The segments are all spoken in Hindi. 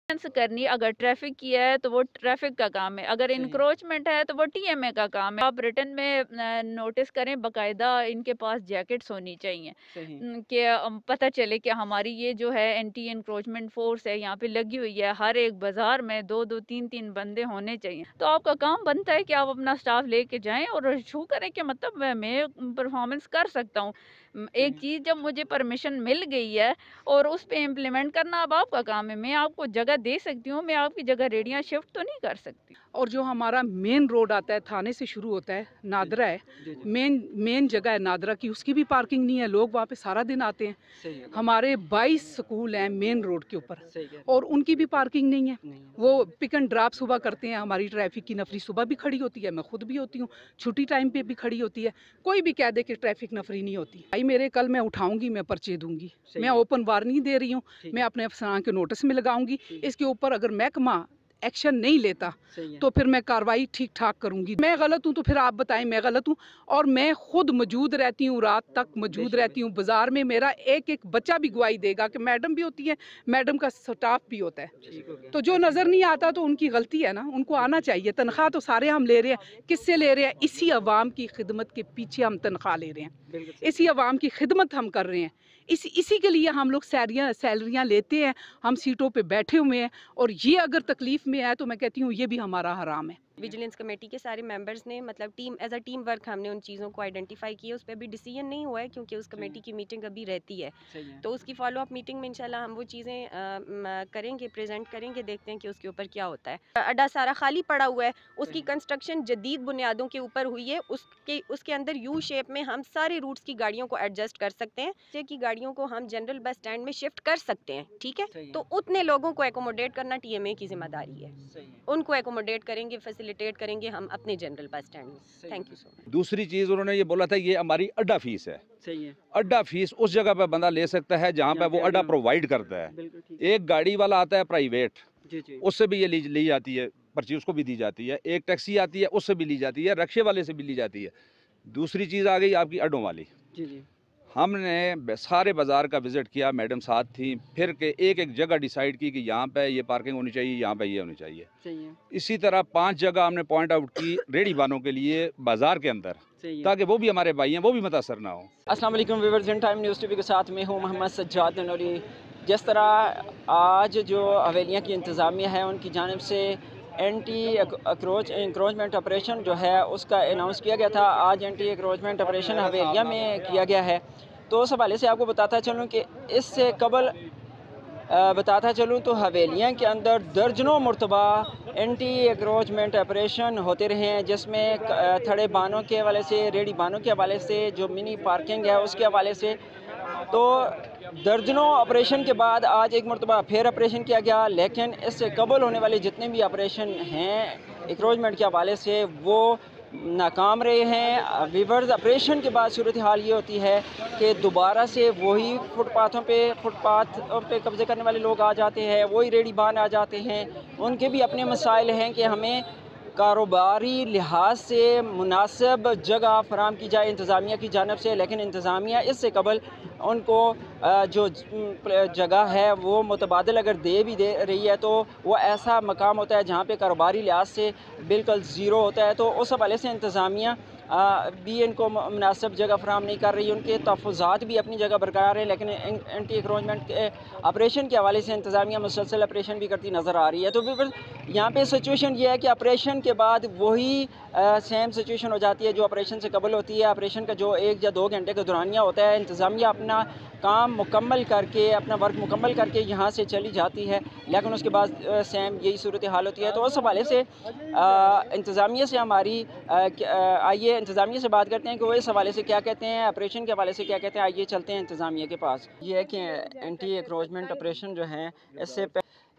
करनी, अगर ट्रैफिक की है तो वो ट्रैफिक का काम है, अगर सही है, इंक्रोचमेंट है तो वो टीएमए का काम है। आप रिटर्न में नोटिस करें, बाकायदा इनके पास जैकेट्स होनी चाहिए सही, कि पता चले कि हमारी ये जो है एंटी इंक्रोचमेंट फोर्स है यहाँ पे लगी हुई है। हर एक बाजार में दो दो तीन तीन बंदे होने चाहिए। तो आपका काम बनता है कि आप अपना स्टाफ लेके जाएं और शो करें कि मतलब मैं परफॉर्मेंस कर सकता हूँ। सही एक है। चीज़ जब मुझे परमिशन मिल गई है और उस पे इम्प्लीमेंट करना अब आपका काम है। मैं आपको जगह दे सकती हूँ, मैं आपकी जगह रेडियाँ शिफ्ट तो नहीं कर सकती। और जो हमारा मेन रोड आता है, थाने से शुरू होता है, जी, नादरा है, जी, जी। मेन मेन जगह है नादरा की, उसकी भी पार्किंग नहीं है। लोग वहाँ पे सारा दिन आते हैं। सही है, हमारे 22 स्कूल हैं मेन रोड के ऊपर, सही कह रहे और उनकी भी पार्किंग नहीं है। हैं। नहीं है, वो सही है। पिक एंड ड्रॉप सुबह करते हैं। हमारी ट्रैफिक की नफरी सुबह भी खड़ी होती है, मैं खुद भी होती हूँ, छुट्टी टाइम पे भी खड़ी होती है। कोई भी कह दे कि ट्रैफिक नफरी नहीं होती, भाई मेरे कल मैं उठाऊंगी, मैं पर्चे दूंगी। सही मैं है, ओपन वार्निंग दे रही हूँ, ठीक मैं है, अपने अफसरान के नोटिस में लगाऊंगी। ठीक है, इसके ऊपर अगर महकमा एक्शन नहीं लेता सही है, तो फिर मैं कार्रवाई ठीक ठाक करूंगी। मैं गलत हूं तो फिर आप बताएं मैं गलत हूं। और मैं खुद मौजूद रहती हूँ, रात तक मौजूद बेशक, रहती बेशक। हूँ बाजार में। मेरा एक एक बच्चा भी गवाही देगा कि मैडम भी होती है, मैडम का स्टाफ भी होता है। ठीक हो गया। तो जो नज़र नहीं आता तो उनकी गलती है ना, उनको आना बिल्कुल, चाहिए। तनख्वाह तो सारे हम ले रहे हैं, किससे ले रहे हैं? इसी अवाम की खिदमत के पीछे हम तनख्वाह ले रहे हैं, बिल्कुल सही इसी कह रहे अवाम की खिदमत हम कर रहे हैं। इसी के लिए हम लोग सैलरियाँ लेते हैं, हम सीटों पे बैठे हुए हैं। और ये अगर तकलीफ़ में है तो मैं कहती हूँ ये भी हमारा हराम है। विजिलेंस कमेटी के सारे मेंबर्स ने मतलब team as a team work हमने उन चीज़ों को आइडेंटिफाई किया। उस पर अभी डिसीजन नहीं हुआ है क्योंकि उस सही कमेटी है, की मीटिंग अभी रहती है। सही है, तो उसकी फॉलो अप मीटिंग में इंशाल्लाह हम वो चीज़ें करेंगे, प्रेजेंट करेंगे, देखते हैं कि उसके ऊपर क्या होता है। अड्डा सारा खाली पड़ा हुआ है, सही उसकी है, कंस्ट्रक्शन जदीद बुनियादों के ऊपर हुई है। उसके अंदर यू शेप में हम सारे रूट्स की गाड़ियों को एडजस्ट कर सकते हैं, जैसे कि गाड़ियों को हम जनरल बस स्टैंड में शिफ्ट कर सकते हैं। ठीक है, सही है, तो उतने लोगों को एकोमोडेट करना टीएमए की जिम्मेदारी है। सही है, उनको एकोमोडेट करेंगे, फैसिलिटेट करेंगे हम अपने जनरल बस स्टैंड में। सही है, थैंक यू सो मच। दूसरी चीज़ उन्होंने ये बोला था ये हमारी अड्डा फीस है। सही है। अड्डा फीस उस जगह पे बंदा ले सकता है जहाँ पे जहाँ वो पे अड्डा अड्डा हो। प्रोवाइड करता है। बिल्कुल ठीक है। एक गाड़ी वाला आता है प्राइवेट, जी, जी, उससे भी ये ली जाती है पर्ची, उसको भी दी जाती है। एक टैक्सी आती है, उससे भी ली जाती है, रिक्शे वाले से भी ली जाती है। दूसरी चीज़ आ गई आपकी अड्डों वाली। जी, जी, हमने सारे बाज़ार का विज़िट किया, मैडम साथ थी, फिर के एक जगह डिसाइड की कि यहाँ पे ये पार्किंग होनी चाहिए, यहाँ पे ये होनी चाहिए। सही है, इसी तरह 5 जगह हमने पॉइंट आउट की रेहड़ी वालों के लिए बाज़ार के अंदर, सही है। ताकि वो भी हमारे भाई हैं, वो भी मुतासर ना हो। अस्सलाम वालेकुम viewers, in time news TV के साथ मैं हूँ मोहम्मद सज्जाद ननौरी। जिस तरह आज जो हवेलियाँ की इंतज़ामिया है उनकी जानिब से एंटी इंक्रोचमेंट ऑपरेशन जो है उसका अनाउंस किया गया था। आज एंटी इंक्रोचमेंट ऑपरेशन हवेलियाँ में किया गया है। तो उस हवाले से आपको बताता चलूँ कि इससे कबल बताता चलूँ तो हवेलियाँ के अंदर दर्जनों मरतबा एंटी एंक्रोचमेंट ऑपरेशन होते रहे हैं, जिसमें थड़े बानों के हवाले से, रेहड़ी बानों के हवाले से, जो मिनी पार्किंग है उसके हवाले से। तो दर्जनों ऑपरेशन के बाद आज एक मरतबा फिर ऑपरेशन किया गया, लेकिन इससे कबल होने वाले जितने भी ऑपरेशन हैं इंक्रोचमेंट के हवाले से वो नाकाम रहे हैं। वीवर्स, ऑपरेशन के बाद सूरत हाल ये होती है कि दोबारा से वही फुटपाथ पे कब्ज़े करने वाले लोग आ जाते हैं, वही रेहड़ीबान आ जाते हैं। उनके भी अपने मसाइल हैं कि हमें कारोबारी लिहाज से मुनासिब जगह फराम की जाए इंतज़ामिया की जानिब से, लेकिन इंतज़ामिया इससे कबल उनको जो जगह है वो मुतबादल अगर दे भी दे रही है तो वो ऐसा मकाम होता है जहाँ पे कारोबारी लिहाज से बिल्कुल ज़ीरो होता है। तो उस हवाले से इंतज़ामिया भी इनको मुनासिब जगह फराम नहीं कर रही। उनके तहफ़्फ़ुज़ात भी अपनी जगह बरकरार है, लेकिन एंटी इंक्रोचमेंट के ऑपरेशन के हवाले से इंतज़ामिया मुसलसल ऑपरेशन भी करती नज़र आ रही है। तो बिल्कुल यहाँ पे सिचुएशन ये है कि ऑपरेशन के बाद वही सेम सिचुएशन हो जाती है जो ऑपरेशन से कबल होती है। ऑपरेशन का जो 1 या 2 घंटे का दौरानिया होता है, इंतज़ामिया अपना काम मुकम्मल करके, अपना वर्क मुकम्मल करके यहाँ से चली जाती है, लेकिन उसके बाद सेम यही सूरत हाल होती है। तो उस हवाले से इंतज़ामिया से आइए इंतज़ामिया से बात करते हैं कि वो इस हवाले से क्या कहते हैं, ऑपरेशन के हवाले से क्या कहते हैं। आइए चलते हैं इंतज़ामिया के पास। ये है कि एंटी एंक्रोचमेंट ऑपरेशन जो है इससे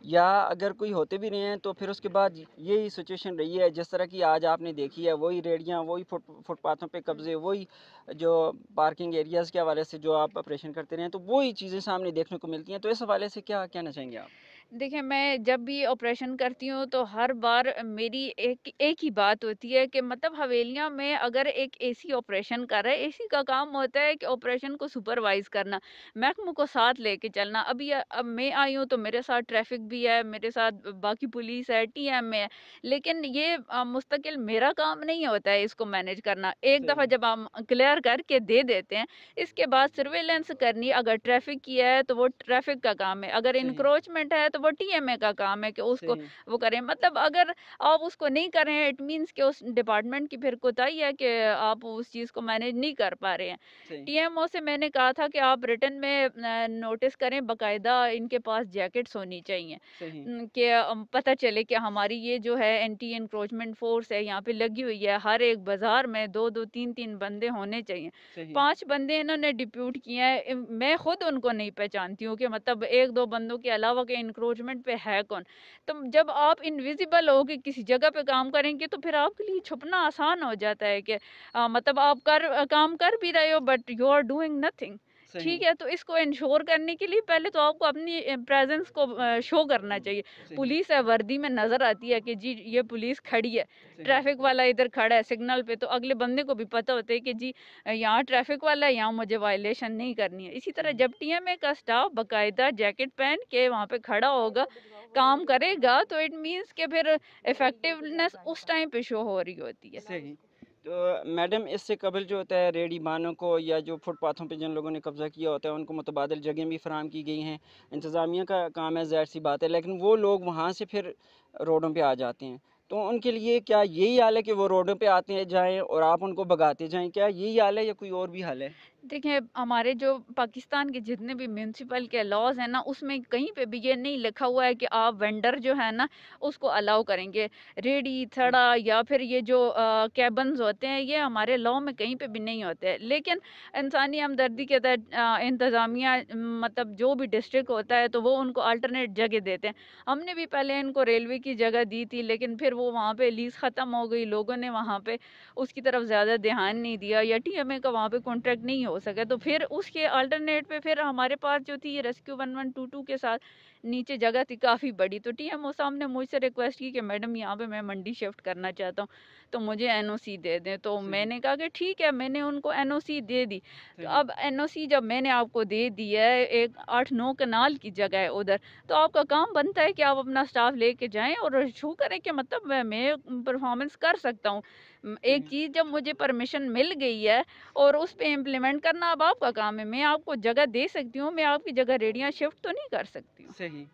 या अगर कोई होते भी नहीं हैं तो फिर उसके बाद यही सिचुएशन रही है जिस तरह की आज आपने देखी है। वही रेहड़ियाँ, वही फुटपाथों पे कब्ज़े, वही जो पार्किंग एरियाज़ के हवाले से जो आप ऑपरेशन करते रहे हैं, तो वही चीज़ें सामने देखने को मिलती हैं। तो इस हवाले से क्या कहना चाहेंगे आप? देखिए, मैं जब भी ऑपरेशन करती हूँ तो हर बार मेरी एक एक ही बात होती है कि मतलब हवेलियाँ में अगर एक एसी ऑपरेशन कर रहा है, एसी का काम होता है कि ऑपरेशन को सुपरवाइज़ करना, महकमों को साथ लेके चलना। अब मैं आई हूँ तो मेरे साथ ट्रैफ़िक भी है, मेरे साथ बाकी पुलिस है, टीएमए है, लेकिन ये मुस्तकिल मेरा काम नहीं होता है इसको मैनेज करना। एक सही दफ़ा है। जब हम क्लियर करके दे देते हैं, इसके बाद सर्विलेंस करनी, अगर ट्रैफ़िक की है तो वो ट्रैफ़िक का काम है, अगर सही इंक्रोचमेंट है तो वो टीएमए का काम है कि उसको सही वो करें। मतलब अगर आप उसको नहीं कर रहे हैं, इट मीन्स कि उस डिपार्टमेंट की फिर कोताही है कि आप उस चीज़ को मैनेज नहीं कर पा रहे हैं। सही टीएमओ से मैंने कहा था कि आप रिटन में नोटिस करें, बाकायदा इनके पास जैकेट्स होनी चाहिए, सही कि पता चले कि हमारी ये जो है एंटी एनक्रोचमेंट फोर्स है यहाँ पे लगी हुई है, हर एक बाजार में 2-2 3-3 बंदे होने चाहिए। सही 5 बंदे इन्होंने डिप्यूट किए हैं, मैं खुद उनको नहीं पहचानती हूँ कि मतलब 1-2 बंदों के अलावा के एनक्रोचमेंट पे है कौन। तो जब आप इनविजिबल हो के किसी जगह पे काम करेंगे तो फिर आपके लिए छुपना आसान हो जाता है कि मतलब आप काम कर भी रहे हो but you are doing nothing. सही ठीक है, तो इसको इंश्योर करने के लिए पहले तो आपको अपनी प्रेजेंस को शो करना चाहिए। सही पुलिस है, वर्दी में नजर आती है कि जी ये पुलिस खड़ी है, सही ट्रैफिक वाला इधर खड़ा है सिग्नल पे, तो अगले बंदे को भी पता होता है कि जी यहाँ ट्रैफिक वाला है, यहाँ मुझे वायलेशन नहीं करनी है। इसी तरह सही जब टीएमए का स्टाफ बाकायदा जैकेट पहन के वहाँ पे खड़ा होगा, काम करेगा, तो इट मीन्स कि फिर इफेक्टिवनेस उस टाइम पे शो हो रही होती है। सही। तो मैडम, इससे कबल जो होता है रेहड़ी बानों को या जो फुटपाथों पे जिन लोगों ने कब्ज़ा किया होता है उनको मुतबादिल जगह भी फराहम की गई हैं। इंतज़ामिया का काम है, ज़ाहिर सी बात है, लेकिन वो लोग वहाँ से फिर रोडों पे आ जाते हैं। तो उनके लिए क्या यही हाल है कि वो रोडों पे आते हैं जाएँ और आप उनको भगाते जाएँ? क्या यही हाल है या कोई और भी हाल है? देखिए, हमारे जो पाकिस्तान के जितने भी म्युनिसिपल के लॉज़ हैं ना, उसमें कहीं पे भी ये नहीं लिखा हुआ है कि आप वेंडर जो है ना, उसको अलाउ करेंगे। रेहड़ी, सही थड़ा या फिर ये जो केबिन्स होते हैं, ये हमारे लॉ में कहीं पे भी नहीं होते हैं। लेकिन इंसानी हमदर्दी के तहत इंतज़ामिया मतलब जो भी डिस्ट्रिक्ट होता है, तो वो उनको अल्टरनेट जगह देते हैं। हमने भी पहले इनको रेलवे की जगह दी थी, लेकिन फिर वो वहाँ पे लीज़ ख़त्म हो गई, लोगों ने वहाँ पे उसकी तरफ ज़्यादा ध्यान नहीं दिया या टीएमए का वहाँ पे कॉन्ट्रैक्ट नहीं हो सका, तो फिर उसके अल्टरनेट पे फिर हमारे पास जो थी ये रेस्क्यू 1122 के साथ नीचे जगह थी काफ़ी बड़ी, तो टीएमओ साहब ने मुझसे रिक्वेस्ट की कि मैडम यहाँ पे मैं मंडी शिफ्ट करना चाहता हूँ, तो मुझे एनओसी दे दें। तो सही मैंने कहा कि ठीक है, मैंने उनको एनओसी दे दी। तो सही अब एनओसी जब मैंने आपको दे दी है, एक 8-9 कनाल की जगह है उधर, तो आपका काम बनता है कि आप अपना स्टाफ लेके जाएं और शो करें कि मतलब मैं परफॉर्मेंस कर सकता हूँ। एक सही चीज़ जब मुझे परमिशन मिल गई है और उस पे इम्प्लीमेंट करना अब आपका काम है। मैं आपको जगह दे सकती हूँ, मैं आपकी जगह रेहड़ियाँ शिफ्ट तो नहीं कर सकती हूँ। सही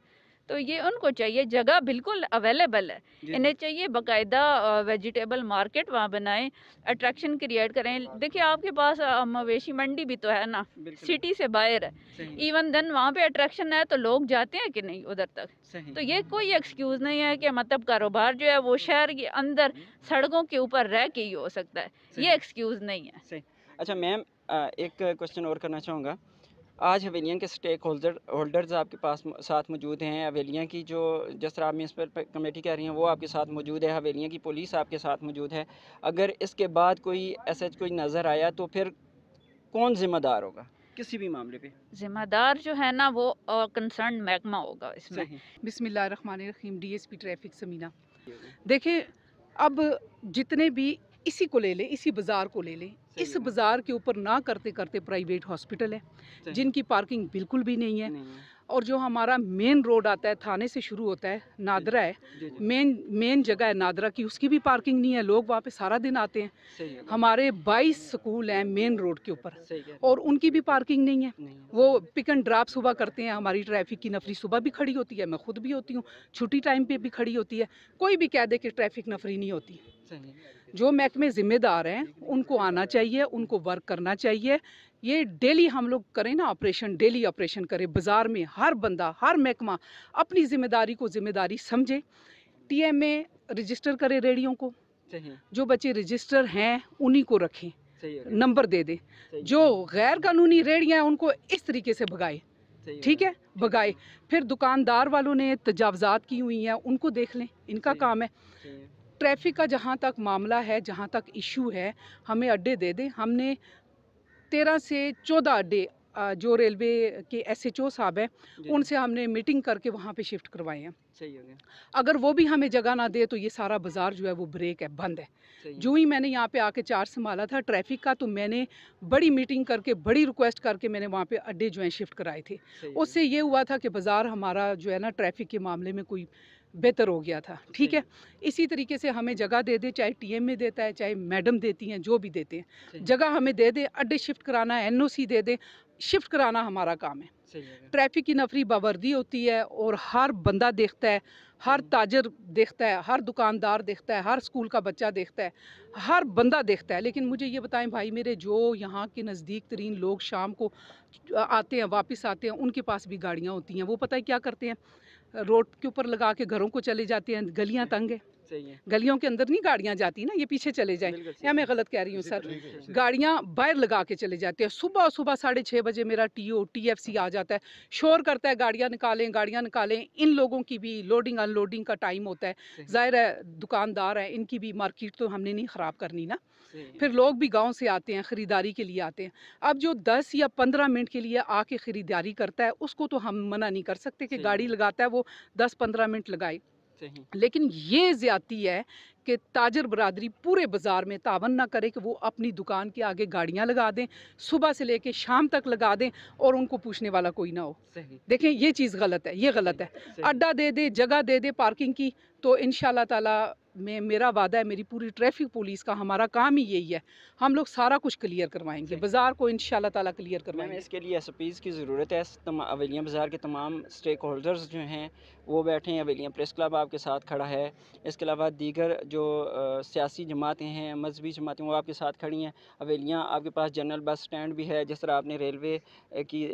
तो ये उनको चाहिए, जगह बिल्कुल अवेलेबल है। जी इन्हें जी चाहिए बाकायदा वेजिटेबल मार्केट वहाँ बनाएँ, अट्रैक्शन क्रिएट करें। देखिए आपके पास मवेशी मंडी भी तो है ना, बिल्कुल सिटी से बाहर है। सही इवन देन वहाँ पे अट्रैक्शन है तो लोग जाते हैं कि नहीं उधर तक? सही तो ये कोई एक्सक्यूज़ नहीं है कि मतलब कारोबार जो है वो शहर के अंदर सड़कों के ऊपर रह के ही हो सकता है। सही ये एक्सक्यूज़ नहीं है। सही। अच्छा मैम, एक क्वेश्चन और करना चाहूँगा। आज हवेलियाँ के स्टेक होल्डर्स आपके पास साथ मौजूद हैं। हवेलियाँ की जो जिस तरह आप म्यूनसिपल कमेटी कह रही हैं वो आपके साथ मौजूद है, हवेलियाँ की पुलिस आपके साथ मौजूद है। अगर इसके बाद कोई ऐसा कोई नज़र आया तो फिर कौन ज़िम्मेदार होगा किसी भी मामले पे? ज़िम्मेदार जो है ना वो कंसर्न महकमा होगा इसमें। सही बिस्मिल्लाहिर्रहमानिर्रहीम, डीएसपी ट्रैफिक समीना। देखिए, अब जितने भी इसी को ले लें, इसी बाज़ार को ले लें, इस बाज़ार के ऊपर ना करते करते प्राइवेट हॉस्पिटल है सही जिनकी पार्किंग बिल्कुल भी नहीं है, नहीं है। और जो हमारा मेन रोड आता है थाने से शुरू होता है, नादरा है, जी जी मेन जगह है नादरा की, उसकी भी पार्किंग नहीं है। लोग वहाँ पे सारा दिन आते हैं। सही है। हमारे 22 स्कूल हैं मेन रोड के ऊपर सही है। और उनकी भी पार्किंग नहीं है। नहीं है। वो पिक एंड ड्रॉप सुबह करते हैं। हमारी ट्रैफिक की नफरी सुबह भी खड़ी होती है, मैं खुद भी होती हूँ, छुट्टी टाइम पे भी खड़ी होती है। कोई भी कह दे कि ट्रैफिक नफरी नहीं होती। सही है। जो महकमे ज़िम्मेदार हैं उनको आना चाहिए, उनको वर्क करना चाहिए। ये डेली हम लोग करें ना ऑपरेशन, डेली ऑपरेशन करें बाज़ार में। हर बंदा, हर महकमा अपनी ज़िम्मेदारी को ज़िम्मेदारी समझे। टीएमए रजिस्टर करे रेडियो को, सही है। जो बच्चे रजिस्टर हैं उन्हीं को रखें, सही है। नंबर दे दें। सही है। जो गैर कानूनी रेडियाँ हैं उनको इस तरीके से भगाए, सही ठीक है, भगाए। फिर दुकानदार वालों ने तजावज़ात की हुई हैं, उनको देख लें, इनका सही। काम है। सही है। ट्रैफिक का जहाँ तक मामला है, जहाँ तक इशू है, हमें अड्डे दे दें। हमने 13 से 14 अड्डे जो रेलवे के SHO साहब हैं जी, उनसे हमने मीटिंग करके वहाँ पे शिफ्ट करवाए हैं। सही हो गया, अगर वो भी हमें जगह ना दे तो ये सारा बाज़ार जो है वो ब्रेक है, बंद है। सही है, जो ही मैंने यहाँ पे आके चार्ज संभाला था ट्रैफिक का, तो मैंने बड़ी मीटिंग करके बड़ी रिक्वेस्ट करके मैंने वहाँ पे अड्डे जो हैं शिफ्ट कराए थे। सही हो उससे ये हुआ था कि बाज़ार हमारा जो है ना ट्रैफिक के मामले में कोई बेहतर हो गया था। ठीक है, इसी तरीके से हमें जगह दे दे, चाहे TM में देता है, चाहे मैडम देती हैं, जो भी देते हैं, सही, जगह हमें दे दे, अड्डे शिफ्ट कराना है, NOC दे दे, शिफ्ट कराना हमारा काम है। सही हो गया, ट्रैफिक की नफरी बावर्दी होती है और हर बंदा देखता है, हर ताजर देखता है, हर दुकानदार देखता है, हर स्कूल का बच्चा देखता है, हर बंदा देखता है। लेकिन मुझे ये बताएं भाई मेरे, जो यहाँ के नज़दीक तरीन लोग शाम को आते हैं, वापस आते हैं, उनके पास भी गाड़ियाँ होती हैं, वो पता है क्या करते हैं, रोड के ऊपर लगा के घरों को चले जाते हैं। गलियाँ तंग है, सही है, गलियों के अंदर नहीं गाड़ियाँ जाती ना, ये पीछे चले जाएं, बिल्कुल सही या मैं गलत कह रही हूँ सर? गाड़ियाँ बाहर लगा के चले जाते हैं। सुबह सुबह 6:30 बजे मेरा TFC आ जाता है, शोर करता है, गाड़ियाँ निकालें, गाड़ियाँ निकालें। इन लोगों की भी लोडिंग अनलोडिंग का टाइम होता है, सही, ज़ाहिर है दुकानदार हैं, इनकी भी मार्केट तो हमने नहीं ख़राब करनी ना। सही है, फिर लोग भी गांव से आते हैं, ख़रीदारी के लिए आते हैं। अब जो 10 या 15 मिनट के लिए आके ख़रीदारी करता है उसको तो हम मना नहीं कर सकते कि सही गाड़ी है, लगाता है वो 10-15 मिनट लगाए। सही, लेकिन ये ज़्यादती है कि ताजर बरादरी पूरे बाज़ार में तावन ना करे कि वो अपनी दुकान के आगे गाड़ियाँ लगा दें, सुबह से लेके शाम तक लगा दें और उनको पूछने वाला कोई ना हो। सही, देखें ये चीज़ गलत है, ये गलत है। सही, अड्डा दे दे, जगह दे दे पार्किंग की, तो इंशाल्लाह ताला में मेरा वादा है, मेरी पूरी ट्रैफिक पुलिस का हमारा काम ही यही है, हम लोग सारा कुछ क्लियर करवाएंगे, सही। बाज़ार को इंशाल्लाह ताला क्लियर मैम करवाएंगे। इसके लिए SPs की ज़रूरत है। अवेलिया बाज़ार के तमाम स्टेक होल्डर्स जो हैं वो बैठे हैं, अवेलिया प्रेस क्लब आपके साथ खड़ा है, इसके अलावा दीगर जो सियासी जमातें हैं, मजहबी जमातें, वो आपके साथ खड़ी हैं। अवेलिया आपके पास जनरल बस स्टैंड भी है, जिस तरह आपने रेलवे की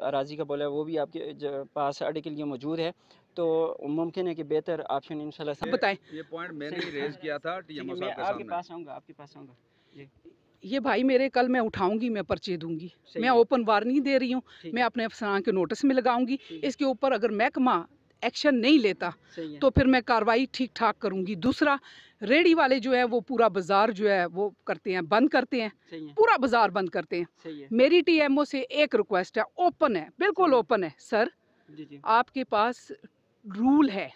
अराजी का बोला है, वो भी आपके पास अड्डे के लिए मौजूद है। तो मुमकिन है कि बेहतर ऑप्शन इंशाल्लाह अब बताएं, ये पॉइंट मैंने ही रेज किया था ठीक है, TMO मैं साहब के आपके सामने। पास आऊँगा, आपके पास आऊँगा। जी, ये भाई मेरे कल मैं उठाऊंगी, मैं पर्चे दूंगी, सही मैं है, ओपन वार्निंग दे रही हूँ, ठीक मैं है, अपने अफसरान के नोटिस में लगाऊंगी। ठीक है, इसके ऊपर अगर महकमा एक्शन नहीं लेता सही है, तो फिर मैं कार्रवाई ठीक ठाक करूंगी। दूसरा, रेडी वाले जो है वो पूरा बाजार जो है वो करते हैं, बंद करते हैं, सही है, पूरा बाजार बंद करते हैं। सही है, मेरी TMO से एक रिक्वेस्ट है, ओपन है, बिल्कुल सही है। ओपन है सर, जी, जी, आपके पास रूल है,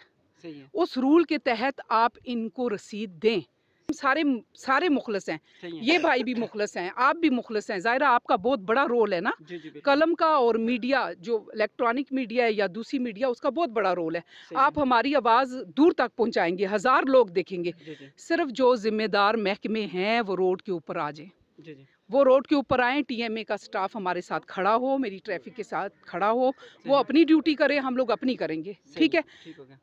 सही है, उस रूल के तहत आप इनको रसीद दें। सारे सारे मुखलस हैं, सही है, ये भाई भी मुखलस हैं, आप भी मुखलस हैं, ज़ाहिर है आपका बहुत बड़ा रोल है ना, जी, जी, बिल्कुल, कलम का और मीडिया जो इलेक्ट्रॉनिक मीडिया है या दूसरी मीडिया, उसका बहुत बड़ा रोल है। सही आप हमारी आवाज़ दूर तक पहुंचाएंगे, 1000 लोग देखेंगे। जी, जी, सिर्फ जो जिम्मेदार महकमे हैं वो रोड के ऊपर आ जाएं, जी, जी, वो रोड के ऊपर आएँ, TMA का स्टाफ हमारे साथ खड़ा हो, मेरी ट्रैफिक के साथ खड़ा हो, सही वो है, अपनी ड्यूटी करे, हम लोग अपनी करेंगे। सही ठीक है, ठीक हो गया,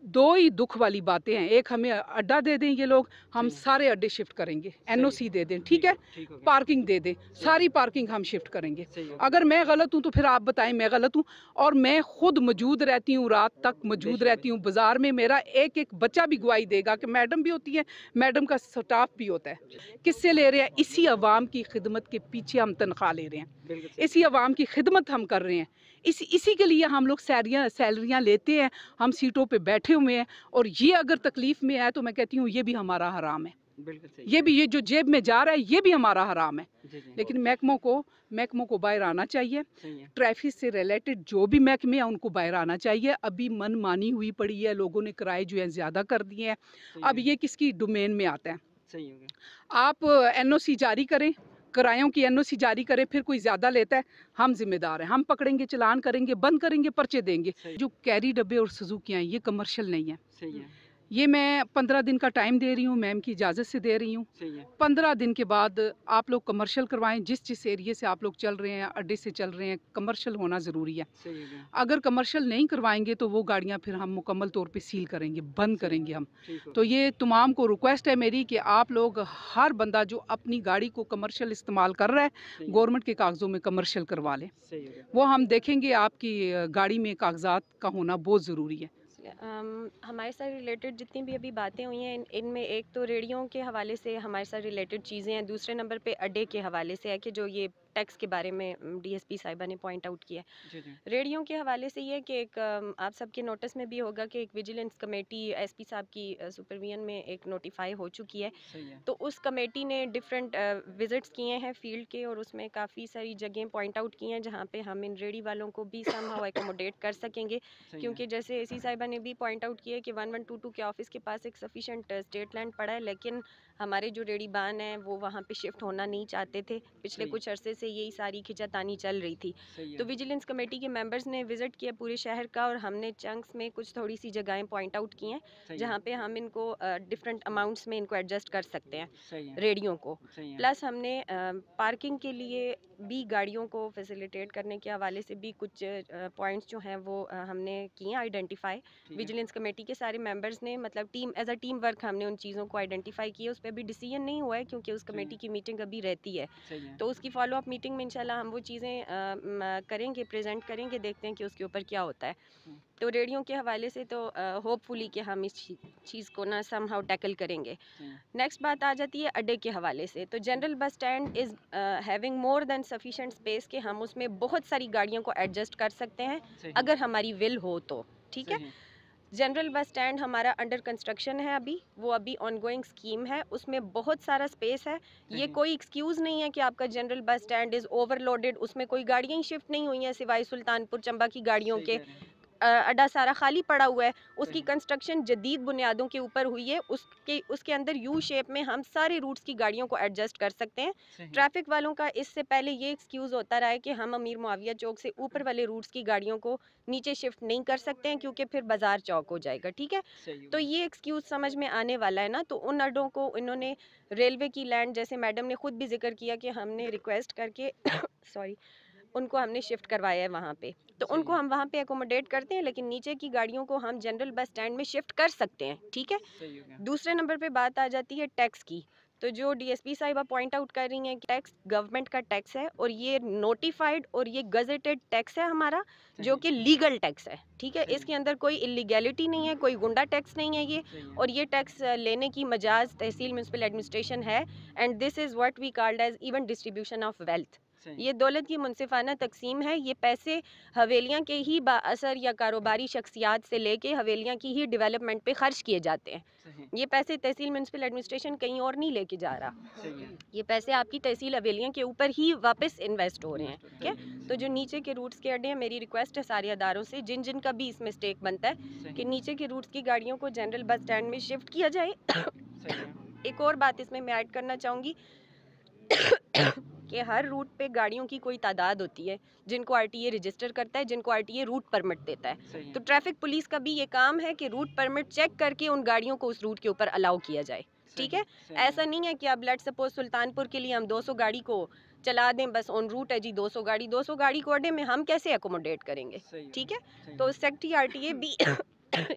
दो ही दुख वाली बातें हैं, एक हमें अड्डा दे दें ये लोग, हम सही है, सारे अड्डे शिफ्ट करेंगे, सही है, NOC दे दें, ठीक है, ठीक हो गया, पार्किंग दे दें, सारी पार्किंग हम शिफ्ट करेंगे। सही हो गया, अगर मैं गलत हूँ तो फिर आप बताएं मैं गलत हूँ। और मैं खुद मौजूद रहती हूँ, रात तक मौजूद बेशक, रहती हूँ बाज़ार में, मेरा एक एक बच्चा भी गवाही देगा कि मैडम भी होती है, मैडम का स्टाफ भी होता है। किससे ले रहे हैं? इसी अवाम की खिदमत के पीछे हम तनख्वाह ले रहे हैं, बिल्कुल सही, इसी अवाम की खिदमत हम कर रहे हैं, इसी के लिए हम लोग सैलरियाँ लेते हैं, हम सीटों पे बैठे हुए हैं। और ये अगर तकलीफ़ में है तो मैं कहती हूँ ये भी हमारा हराम है, बिल्कुल सही, ये जो जेब में जा रहा है ये भी हमारा हराम है। जी, जी, लेकिन महकमों को बाहर आना चाहिए, सही है, ट्रैफिक से रिलेटेड जो भी महकमे हैं उनको बाहर आना चाहिए। अभी मनमानी हुई पड़ी है, लोगों ने किराए जो है ज़्यादा कर दिए हैं, सही अब है, ये किसकी डोमेन में आता है? सही हो गया, आप NOC जारी करें, किरायों की NOC जारी करें, फिर कोई ज़्यादा लेता है, हम जिम्मेदार हैं, हम पकड़ेंगे, चालान करेंगे, बंद करेंगे, पर्चे देंगे। सही, जो कैरी डब्बे और सुजुकियाँ हैं ये कमर्शियल नहीं है, सही है, ये मैं 15 दिन का टाइम दे रही हूँ, मैम की इजाज़त से दे रही हूँ। सही है, 15 दिन के बाद आप लोग कमर्शियल करवाएं, जिस एरिए से आप लोग चल रहे हैं, अड्डे से चल रहे हैं, कमर्शियल होना ज़रूरी है। सही हो गया, अगर कमर्शियल नहीं करवाएंगे तो वो गाड़ियाँ फिर हम मुकम्मल तौर पे सील करेंगे, बंद करेंगे हम। ठीक हो तो गया, ये तमाम को रिक्वेस्ट है मेरी कि आप लोग, हर बंदा जो अपनी गाड़ी को कमर्शियल इस्तेमाल कर रहा है, सही है, गवर्नमेंट के कागज़ों में कमर्शियल करवा लें। सही हो गया, वो हम देखेंगे, आपकी गाड़ी में कागजात का होना बहुत ज़रूरी है। हमारे साथ रिलेटेड जितनी भी अभी बातें हुई हैं इनमें एक तो रेडियो के हवाले से हमारे साथ रिलेटेड चीज़ें हैं, दूसरे नंबर पे अड्डे के हवाले से है कि जो ये टैक्स के बारे में डीएसपी साहिबा ने पॉइंट आउट किया है। जी जी रेडियो के हवाले से ये कि एक आप सबके नोटिस में भी होगा कि एक विजिलेंस कमेटी एसपी साहब की सुपरविजन में एक नोटिफाई हो चुकी है। सही है। तो उस कमेटी ने डिफरेंट विजिट्स किए हैं फील्ड के, और उसमें काफ़ी सारी जगहें पॉइंट आउट की हैं जहाँ पे हम इन रेडी वालों को भी समहाउ एकोमोडेट कर सकेंगे। सही क्योंकि है। जैसे एसी साहिबा ने भी पॉइंट आउट किया कि 1122 के ऑफिस के पास एक सफिशेंट स्टेट लैंड पड़ा है, लेकिन हमारे जो रेडी बान हैं वो वहाँ पे शिफ्ट होना नहीं चाहते थे। पिछले सही। कुछ अरसे से यही सारी खिंचातानी चल रही थी। सही है। तो विजिलेंस कमेटी के मेंबर्स ने विजिट किया पूरे शहर का, और हमने चंक्स में कुछ थोड़ी सी जगहें पॉइंट आउट की हैं सही जहाँ है। पे हम इनको डिफरेंट अमाउंट्स में इनको एडजस्ट कर सकते हैं सही है। रेडियो को। सही है। प्लस हमने पार्किंग के लिए भी गाड़ियों को फैसिलिटेट करने के हवाले से भी कुछ पॉइंट्स जो हैं वो हमने किए आइडेंटिफाई। ठीक है। विजिलेंस कमेटी के सारे मेंबर्स ने, मतलब team as a team work हमने उन चीज़ों को आइडेंटिफाई किया। उस पर भी डिसीजन नहीं हुआ है क्योंकि उस कमेटी की मीटिंग अभी रहती है। सही है। तो उसकी फॉलो अप मीटिंग में इंशाल्लाह हम वो चीज़ें करेंगे, प्रेजेंट करेंगे, देखते हैं कि उसके ऊपर क्या होता है। तो रेडियो के हवाले से तो होपफुली कि हम इस चीज़ को ना समहाउ टैकल करेंगे। सही है। नेक्स्ट बात आ जाती है अड्डे के हवाले से। तो general bus stand is having more than sufficient space कि हम उसमें बहुत सारी गाड़ियों को एडजस्ट कर सकते हैं सही है। अगर हमारी विल हो तो। ठीक है। सही है। जनरल बस स्टैंड हमारा अंडर कंस्ट्रक्शन है अभी, वो अभी ऑनगोइंग स्कीम है, उसमें बहुत सारा स्पेस है। ये सही। कोई एक्सक्यूज़ नहीं है कि आपका general bus stand is overloaded, उसमें कोई गाड़ियाँ ही शिफ्ट नहीं हुई हैं सिवाय सुल्तानपुर चंबा की गाड़ियों सही के। कह रहे हैं। अड्डा सारा खाली पड़ा हुआ है, उसकी सही। कंस्ट्रक्शन जदीद बुनियादों के ऊपर हुई है। उसके अंदर यू शेप में हम सारे रूट्स की गाड़ियों को एडजस्ट कर सकते हैं। सही। ट्रैफिक वालों का इससे पहले ये एक्सक्यूज़ होता रहा है कि हम अमीर मुआविया चौक से ऊपर वाले रूट्स की गाड़ियों को नीचे शिफ्ट नहीं कर सकते हैं क्योंकि फिर बाजार चौक हो जाएगा। ठीक है। सही तो ये एक्सक्यूज़ समझ में आने वाला है ना। तो उन अड्डों को इन्होंने रेलवे की लैंड, जैसे मैडम ने खुद भी जिक्र किया कि हमने रिक्वेस्ट करके सॉरी उनको हमने शिफ्ट करवाया है वहाँ पे। तो सही उनको है। हम वहाँ पे एकोमोडेट करते हैं, लेकिन नीचे की गाड़ियों को हम जनरल बस स्टैंड में शिफ्ट कर सकते हैं। ठीक है। सही हो गया। दूसरे नंबर पे बात आ जाती है टैक्स की। तो जो डीएसपी साहिबा पॉइंट आउट कर रही हैं कि टैक्स गवर्नमेंट का टैक्स है, और ये नोटिफाइड और ये गजेटेड टैक्स है हमारा, जो कि लीगल टैक्स है। ठीक है। सही। इसके अंदर कोई इलीगैलिटी नहीं है, कोई गुंडा टैक्स नहीं है ये। सही है। और ये टैक्स लेने की मजाज तहसील म्यूनसिपल एडमिनिस्ट्रेशन है। And this is what we called as even distribution of wealth. सही। ये दौलत की मुनसिफाना तकसीम है। ये पैसे हवेलियाँ के ही बाअसर या कारोबारी शख्सियात से लेके हवेलियाँ की ही डेवलपमेंट पे खर्च किए जाते हैं। सही। ये पैसे तहसील म्यूनसिपल एडमिनिस्ट्रेशन कहीं और नहीं लेके जा रहा। सही है। ये पैसे आपकी तहसील हवेलियाँ के ऊपर ही वापस इन्वेस्ट हो रहे हैं। ठीक है। सही। तो जो नीचे के रूट्स के अड्डे हैं, मेरी रिक्वेस्ट है सारे अदारों से, जिन जिन का भी इसमें स्टेक बनता है, सही। कि नीचे के रूट्स की गाड़ियों को जनरल बस स्टैंड में शिफ्ट किया जाए। सही है। एक और बात इसमें मैं ऐड करना चाहूँगी कि हर रूट पे गाड़ियों की कोई तादाद होती है जिनको आरटीए रजिस्टर करता है, जिनको आरटीए रूट परमिट देता है। सही है। तो ट्रैफिक पुलिस का भी ये काम है कि रूट परमिट चेक करके उन गाड़ियों को उस रूट के ऊपर अलाउ किया जाए। ठीक है। सही ऐसा नहीं है कि अब लेट्स सपोज सुल्तानपुर के लिए हम 200 गाड़ी को चला दें, बस ऑन रूट है जी 200 गाड़ी को अड्डे में हम कैसे एकोमोडेट करेंगे। सही ठीक है। सही तो सेक्रेटरी आरटीए भी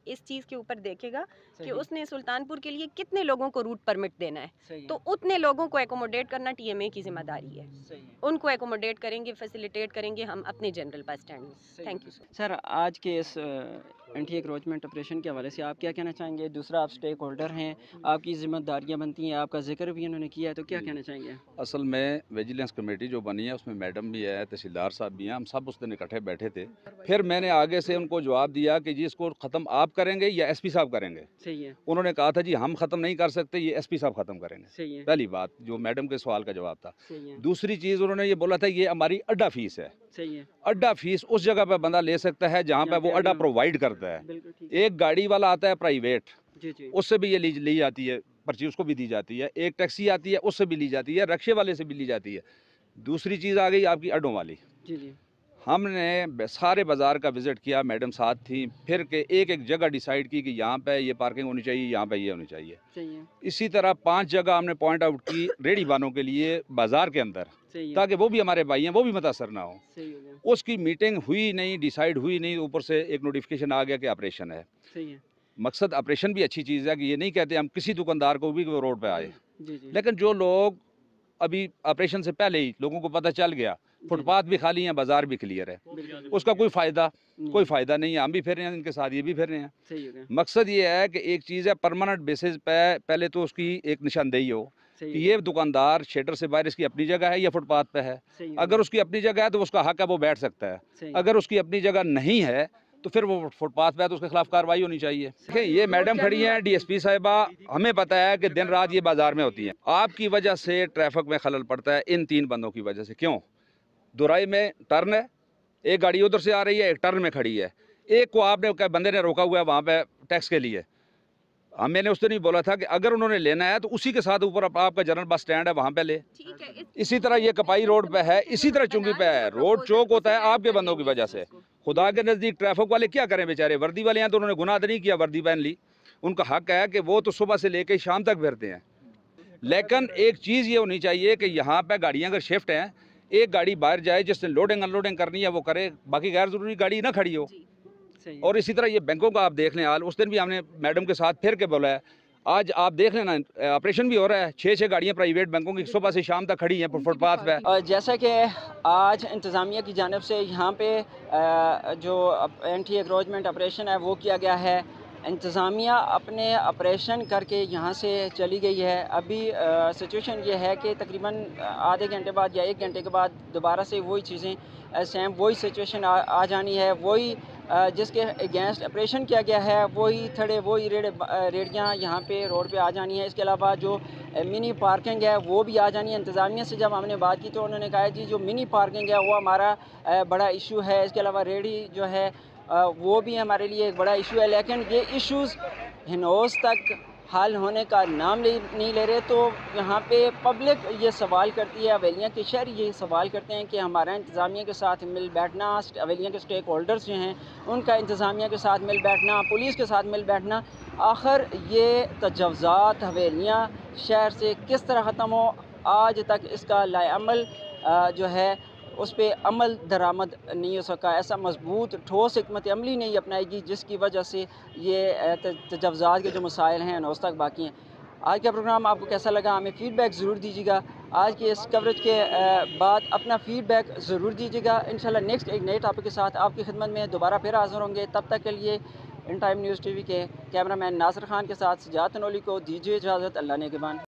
इस चीज़ के ऊपर देखेगा कि सही। उसने सुल्तानपुर के लिए कितने लोगों को रूट परमिट देना है। सही है। तो उतने लोगों को एकोमोडेट करना टीएमए की जिम्मेदारी है। सही है। उनको एकोमोडेट करेंगे, फैसिलिटेट करेंगे हम अपने जनरल बस स्टैंड में। सही थैंक है। You sir. सर, आज के इस एंटी एक्रोचमेंट ऑपरेशन के हवाले से आप क्या कहना चाहेंगे? दूसरा, आप स्टेक होल्डर हैं, आपकी जिम्मेदारियां बनती हैं, आपका जिक्र भी उन्होंने किया है, तो क्या कहना चाहेंगे? असल में विजिलेंस कमेटी जो बनी है उसमें मैडम भी है, तहसीलदार साहब भी हैं, हम सब उस दिन इकट्ठे बैठे थे। फिर मैंने आगे से उनको जवाब दिया कि जी इसको ख़त्म आप करेंगे या एसपी साहब करेंगे। सही है। उन्होंने कहा था जी हम ख़त्म नहीं कर सकते, ये एसपी साहब ख़त्म करेंगे। सही है। पहली बात जो मैडम के सवाल का जवाब था। सही है। दूसरी चीज़ उन्होंने ये बोला था ये हमारी अड्डा फीस है। सही है। अड्डा फीस उस जगह पर बंदा ले सकता है जहाँ पे वो अड्डा प्रोवाइड करता है। बिल्कुल ठीक। एक गाड़ी वाला आता है प्राइवेट, जी जी। उससे भी ये ली जाती है पर्ची, उसको भी दी जाती है। एक टैक्सी आती है उससे भी ली जाती है, रक्शे वाले से भी ली जाती है। दूसरी चीज़ आ गई आपकी अड्डों वाली। जी जी। हमने सारे बाज़ार का विज़िट किया, मैडम साथ थी, फिर के एक एक जगह डिसाइड की कि यहाँ पे ये पार्किंग होनी चाहिए, यहाँ पे ये होनी चाहिए। सही है। इसी तरह 5 जगह हमने पॉइंट आउट की रेडी वालों के लिए बाज़ार के अंदर, सही है। ताकि वो भी हमारे भाई हैं, वो भी मुतासर ना हो। सही हो गया। उसकी मीटिंग हुई नहीं, डिसाइड हुई नहीं, ऊपर से एक नोटिफिकेशन आ गया कि ऑपरेशन है। सही है। मकसद ऑपरेशन भी अच्छी चीज़ है कि ये नहीं कहते हम किसी दुकानदार को भी कि वो रोड पे आए, जी जी। लेकिन जो लोग अभी ऑपरेशन से पहले ही लोगों को पता चल गया फुटपाथ भी खाली हैं, बाजार भी क्लियर है, बिल्कुल। उसका कोई फ़ायदा नहीं। नहीं है। हम भी फिर रहे हैं इनके साथ, ये भी फिर रहे हैं। सही हो गया। मकसद ये है कि एक चीज़ है परमानेंट बेसिस पे पहले तो उसकी एक निशानदेही हो, कि ये दुकानदार शेटर से बाहर इसकी अपनी जगह है या फुटपाथ पे है। अगर उसकी अपनी जगह है तो उसका हक है, वो बैठ सकता है। अगर उसकी अपनी जगह नहीं है तो फिर वो फुटपाथ पे है तो उसके खिलाफ कार्रवाई होनी चाहिए। देखिए ये मैडम खड़ी हैं डीएसपी साहिबा, हमें पता है कि दिन रात ये बाजार में होती हैं। आपकी वजह से ट्रैफिक में खलल पड़ता है, इन 3 बंदों की वजह से। क्यों? दोराई में टर्न है, एक गाड़ी उधर से आ रही है, एक टर्न में खड़ी है, एक को आपने बंदे ने रोका हुआ है वहाँ पे टैक्स के लिए। मैंने उस दिन ही बोला था कि अगर उन्होंने लेना है तो उसी के साथ ऊपर आपका जनरल बस स्टैंड है वहाँ पे ले। इसी तरह ये कपाई रोड पे है, इसी तरह चुंगी पे है। रोड चौक होता है आपके बंदों की वजह से। खुदा के नज़दीक ट्रैफिक वाले क्या करें बेचारे? वर्दी वाले हैं तो उन्होंने गुनाह नहीं किया, वर्दी पहन ली, उनका हक है कि वो तो सुबह से लेकर शाम तक फिरते हैं। लेकिन एक चीज़ ये होनी चाहिए कि यहाँ पे गाड़ियाँ अगर शिफ्ट हैं, एक गाड़ी बाहर जाए, जिसने लोडिंग अनलोडिंग करनी है वो करे, बाकी गैर ज़रूरी गाड़ी ना खड़ी हो। और इसी तरह ये बैंकों का आप देख लें हाल, उस दिन भी हमने मैडम के साथ फिर के बोला है, आज आप देख लेना ऑपरेशन भी हो रहा है, 6 गाड़ियां प्राइवेट बैंकों की सुबह से शाम तक खड़ी हैं फुटपाथ पे। और जैसा कि आज इंतज़ामिया की जानिब से यहाँ पे जो एंटी एंक्रोचमेंट ऑपरेशन है वो किया गया है। इंतज़ामिया अपने ऑपरेशन करके यहाँ से चली गई है। अभी सिचुएशन ये है कि तकरीबन आधे घंटे बाद या 1 घंटे के बाद दोबारा से वही चीज़ें सेम वही सिचुएशन आ जानी है। वही जिसके अगेंस्ट ऑपरेशन किया गया है वही थड़े वही रेडियाँ यहाँ पे रोड पे आ जानी है। इसके अलावा जो मिनी पार्किंग है वो भी आ जानी है। इंतज़ामिया से जब हमने बात की तो उन्होंने कहा जी जो मिनी पार्किंग है वो हमारा बड़ा इशू है। इसके अलावा रेडी जो है वो भी हमारे लिए एक बड़ा इशू है। लेकिन ये इश्यूज़ हिनोस तक हल होने का नाम नहीं ले रहे। तो यहाँ पे पब्लिक ये सवाल करती है, हवेलियाँ के शहरी ये सवाल करते हैं कि हमारा इंतज़ामिया के साथ मिल बैठना, हवेलियाँ के स्टेक होल्डर्स जो हैं उनका इंतज़ामिया के साथ मिल बैठना, पुलिस के साथ मिल बैठना, आखिर ये तजव्ज़ात हवेलियाँ शहर से किस तरह ख़त्म हो, आज तक इसका लाएअमल जो है उस पर अमल दरामद नहीं हो सका। ऐसा मजबूत ठोस हिकमत अमली नहीं अपनाएगी जिसकी वजह से ये तजव्ज़ात के जो मसाइल हैं उस तक बाकी हैं। आज का प्रोग्राम आपको कैसा लगा हमें फ़ीडबैक ज़रूर दीजिएगा। आज के इस कवरेज के बाद अपना फ़ीडबैक ज़रूर दीजिएगा। इंशाल्लाह नेक्स्ट एक नए टॉपिक के साथ आपकी खिदमत में दोबारा फिर हाज़िर होंगे। तब तक के लिए इन टाइम न्यूज़ टीवी के कैमरामैन नासिर खान के साथ सजात नोली को दीजिए इजाज़त। अल्लाह ने के बान।